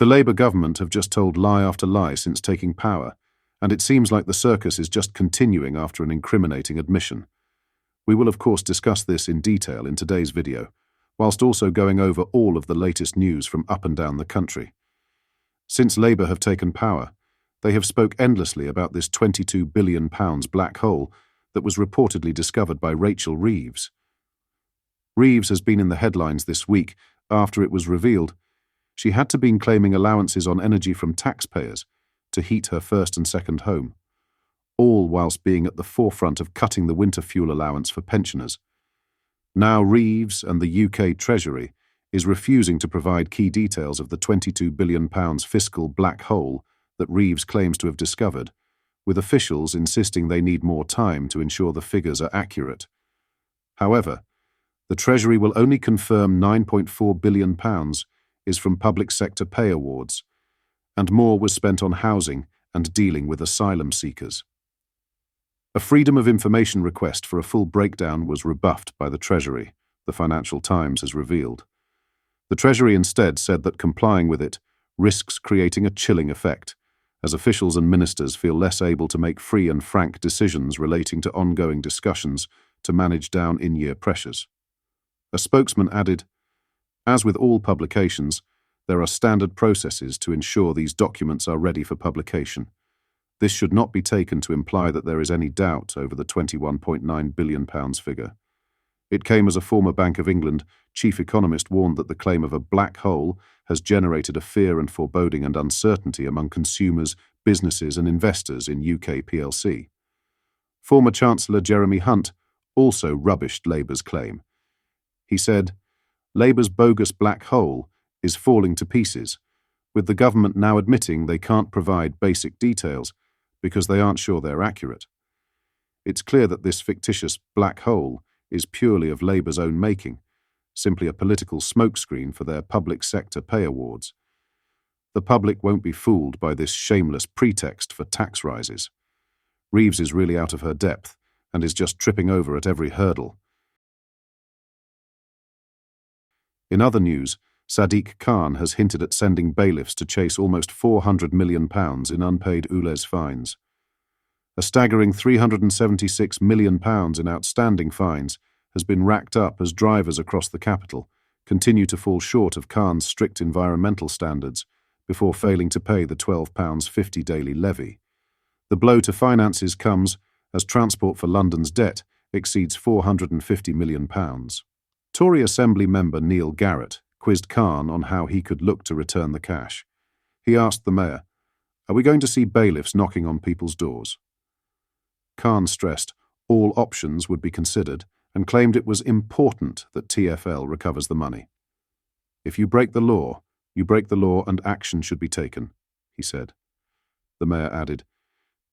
The Labour government have just told lie after lie since taking power, and it seems like the circus is just continuing after an incriminating admission. We will of course discuss this in detail in today's video, whilst also going over all of the latest news from up and down the country. Since Labour have taken power, they have spoke endlessly about this £22 billion black hole that was reportedly discovered by Rachel Reeves. Reeves has been in the headlines this week after it was revealed she had to been claiming allowances on energy from taxpayers to heat her first and second home, all whilst being at the forefront of cutting the winter fuel allowance for pensioners. Now Reeves and the UK Treasury is refusing to provide key details of the £22 billion fiscal black hole that Reeves claims to have discovered, with officials insisting they need more time to ensure the figures are accurate. However, the Treasury will only confirm £9.4 billion is from public sector pay awards, and more was spent on housing and dealing with asylum seekers. A Freedom of Information request for a full breakdown was rebuffed by the Treasury, the Financial Times has revealed. The Treasury instead said that complying with it risks creating a chilling effect, as officials and ministers feel less able to make free and frank decisions relating to ongoing discussions to manage down in-year pressures. A spokesman added, "As with all publications, there are standard processes to ensure these documents are ready for publication. This should not be taken to imply that there is any doubt over the £21.9 billion figure. It came as a former Bank of England chief economist warned that the claim of a black hole has generated a fear and foreboding and uncertainty among consumers, businesses and investors in UK plc. Former Chancellor Jeremy Hunt also rubbished Labour's claim. He said, "Labour's bogus black hole is falling to pieces, with the government now admitting they can't provide basic details because they aren't sure they're accurate. It's clear that this fictitious black hole is purely of Labour's own making, simply a political smokescreen for their public sector pay awards. The public won't be fooled by this shameless pretext for tax rises. Reeves is really out of her depth and is just tripping over at every hurdle." In other news, Sadiq Khan has hinted at sending bailiffs to chase almost £400 million in unpaid ULEZ fines. A staggering £376 million in outstanding fines has been racked up as drivers across the capital continue to fall short of Khan's strict environmental standards before failing to pay the £12.50 daily levy. The blow to finances comes as Transport for London's debt exceeds £450 million. Tory Assembly member Neil Garrett quizzed Khan on how he could look to return the cash. He asked the mayor, "Are we going to see bailiffs knocking on people's doors?" Khan stressed all options would be considered and claimed it was important that TfL recovers the money. "If you break the law, you break the law and action should be taken," he said. The mayor added,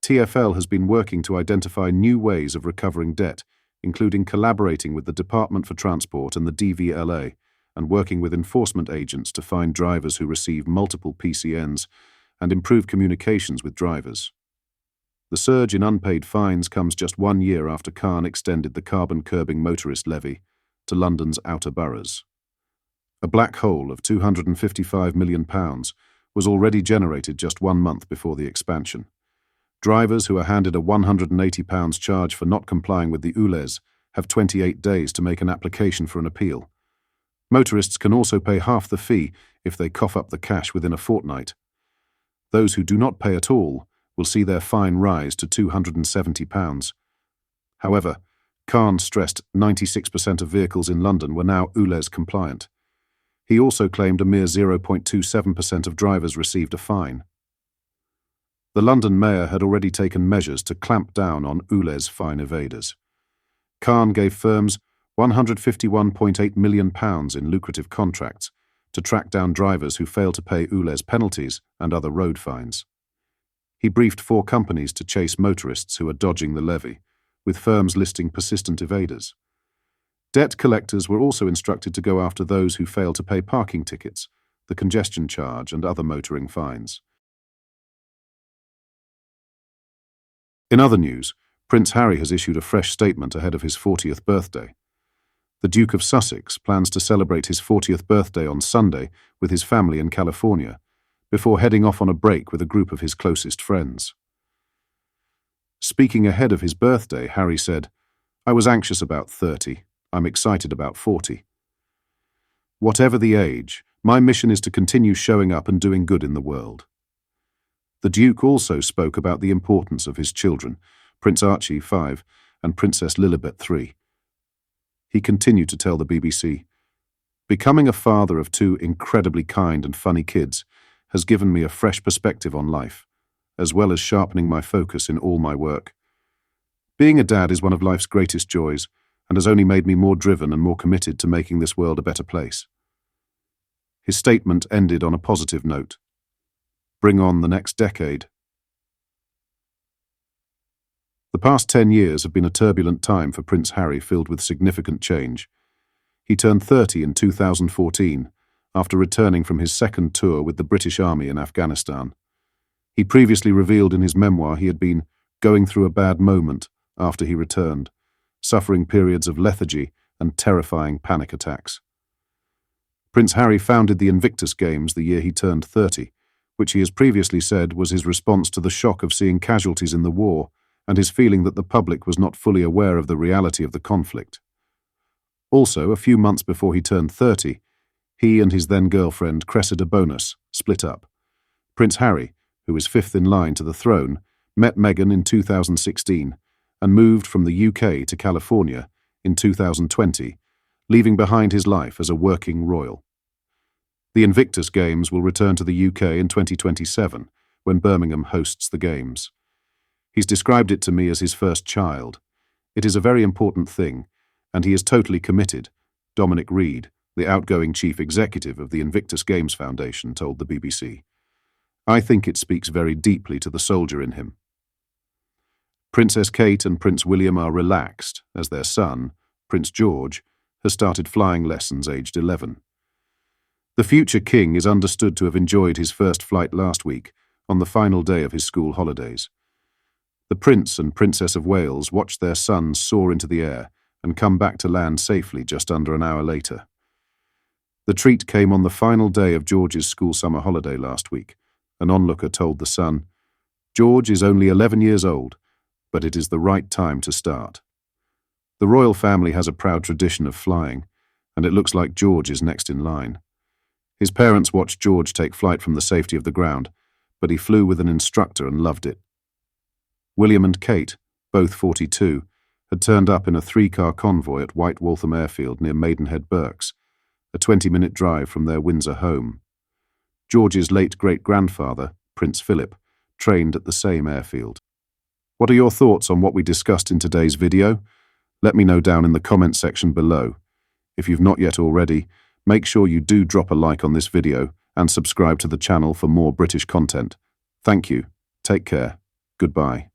"TfL has been working to identify new ways of recovering debt, including collaborating with the Department for Transport and the DVLA, and working with enforcement agents to find drivers who receive multiple PCNs and improve communications with drivers." The surge in unpaid fines comes just 1 year after Khan extended the carbon-curbing motorist levy to London's outer boroughs. A black hole of £255 million was already generated just 1 month before the expansion. Drivers who are handed a £180 charge for not complying with the ULEZ have 28 days to make an application for an appeal. Motorists can also pay half the fee if they cough up the cash within a fortnight. Those who do not pay at all will see their fine rise to £270. However, Khan stressed 96% of vehicles in London were now ULEZ compliant. He also claimed a mere 0.27% of drivers received a fine. The London mayor had already taken measures to clamp down on ULEZ fine evaders. Khan gave firms £151.8 million in lucrative contracts to track down drivers who fail to pay ULEZ penalties and other road fines. He briefed 4 companies to chase motorists who are dodging the levy, with firms listing persistent evaders. Debt collectors were also instructed to go after those who fail to pay parking tickets, the congestion charge and other motoring fines. In other news, Prince Harry has issued a fresh statement ahead of his 40th birthday. The Duke of Sussex plans to celebrate his 40th birthday on Sunday with his family in California, before heading off on a break with a group of his closest friends. Speaking ahead of his birthday, Harry said, "I was anxious about 30. I'm excited about 40. Whatever the age, my mission is to continue showing up and doing good in the world." The Duke also spoke about the importance of his children, Prince Archie, 5, and Princess Lilibet, 3. He continued to tell the BBC, "Becoming a father of 2 incredibly kind and funny kids has given me a fresh perspective on life, as well as sharpening my focus in all my work. Being a dad is one of life's greatest joys and has only made me more driven and more committed to making this world a better place." His statement ended on a positive note. Bring on the next decade. The past 10 years have been a turbulent time for Prince Harry, filled with significant change. He turned 30 in 2014, after returning from his second tour with the British Army in Afghanistan. He previously revealed in his memoir he had been going through a bad moment after he returned, suffering periods of lethargy and terrifying panic attacks. Prince Harry founded the Invictus Games the year he turned 30, which he has previously said was his response to the shock of seeing casualties in the war and his feeling that the public was not fully aware of the reality of the conflict. Also, a few months before he turned 30, he and his then-girlfriend Cressida Bonus split up. Prince Harry, who is 5th in line to the throne, met Meghan in 2016 and moved from the UK to California in 2020, leaving behind his life as a working royal. The Invictus Games will return to the UK in 2027, when Birmingham hosts the Games. He's described it to me as his first child. It is a very important thing, and he is totally committed, Dominic Reed, the outgoing chief executive of the Invictus Games Foundation, told the BBC. "I think it speaks very deeply to the soldier in him." Princess Kate and Prince William are relaxed, as their son, Prince George, has started flying lessons aged 11. The future king is understood to have enjoyed his first flight last week, on the final day of his school holidays. The Prince and Princess of Wales watched their son soar into the air and come back to land safely just under an hour later. The treat came on the final day of George's school summer holiday last week. An onlooker told the Sun, "George is only 11 years old, but it is the right time to start." The royal family has a proud tradition of flying, and it looks like George is next in line. His parents watched George take flight from the safety of the ground, but he flew with an instructor and loved it. William and Kate, both 42, had turned up in a 3-car convoy at White Waltham Airfield near Maidenhead, Berks, a 20-minute drive from their Windsor home. George's late great-grandfather, Prince Philip, trained at the same airfield. What are your thoughts on what we discussed in today's video? Let me know down in the comment section below. If you've not yet already, make sure you do drop a like on this video and subscribe to the channel for more British content. Thank you. Take care. Goodbye.